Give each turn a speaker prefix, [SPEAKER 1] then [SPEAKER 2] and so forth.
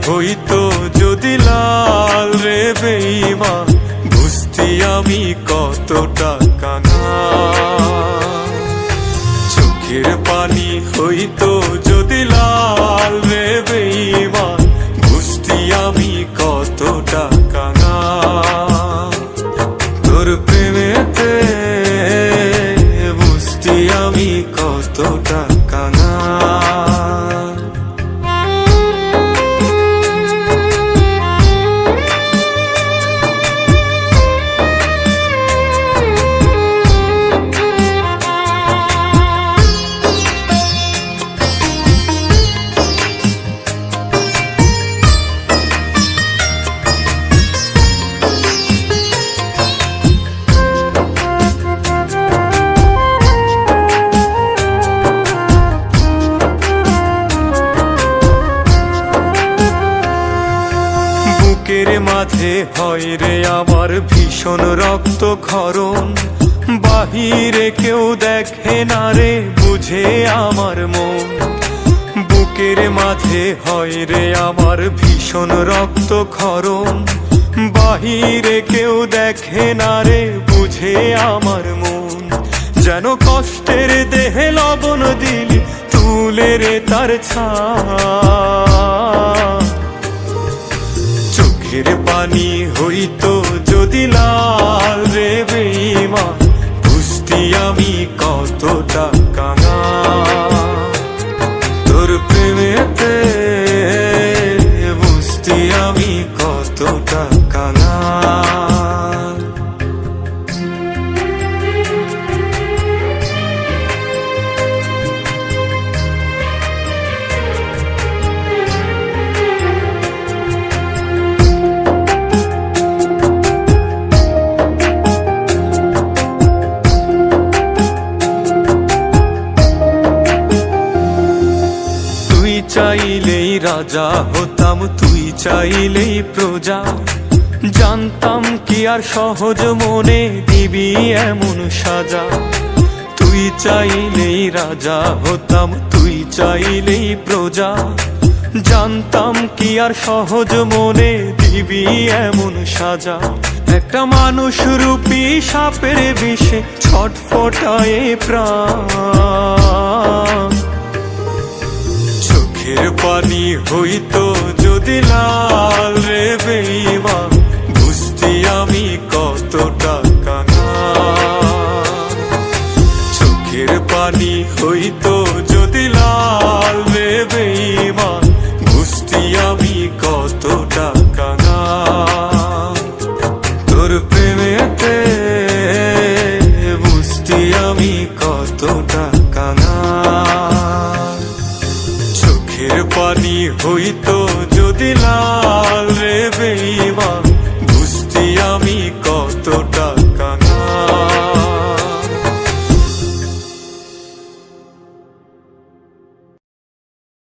[SPEAKER 1] হইতো যদি লাল রে বেঈমান, বুঝতি আমি কতটা কাঙাল। চোখের পানি হইতো যদি লাল রে বেঈমান, বুঝতি আমি কতটা কাঙাল। তোর প্রেমেতে বুঝতি আমি কতটা কাঙাল। বুকের মাঝে হয় রে আমার ভীষণ রক্ত ক্ষরণ, বাহিরে কেউ দেখে না রে বুঝে আমার মন। বুকের মাঝে হয় রে আমার ভীষণ রক্ত ক্ষরণ, বাহিরে কেউ দেখে না রে বুঝে আমার মন। যেন কষ্টের দেহে লবণ দিলি তুলে রে তার ছাপ। চোখের পানি হইতো যদি লাল রে বেঈমান, বুঝতি আমি কতটা কাঙাল। তোর প্রেমেতে বুঝতি আমি কতটা কাঙাল। চাইলেই রাজা হতাম, তুই চাইলেই প্রজা। জানতাম কি আর সহজ মনে দিবি এমন সাজা। তুই চাইলেই রাজা হতাম, তুই চাইলেই প্রজা। জানতাম কি আর সহজ মনে দিবি এমন সাজা। একটা মানুষ রূপী সাপের বিষে ছটফটায়ে প্রাণ। চোখের পানি হইতো যদি লাল রে বেঈমান, বুঝতি আমি কতটা কাঙাল। চোখের পানি হইতো যদি লাল রে বেঈমান, বুঝতি আমি কতটা কাঙাল। তোর প্রেমেতে বুঝতি আমি কতটা কাঙাল। চোখের পানি হইতো যদি লাল রে বেঈমান,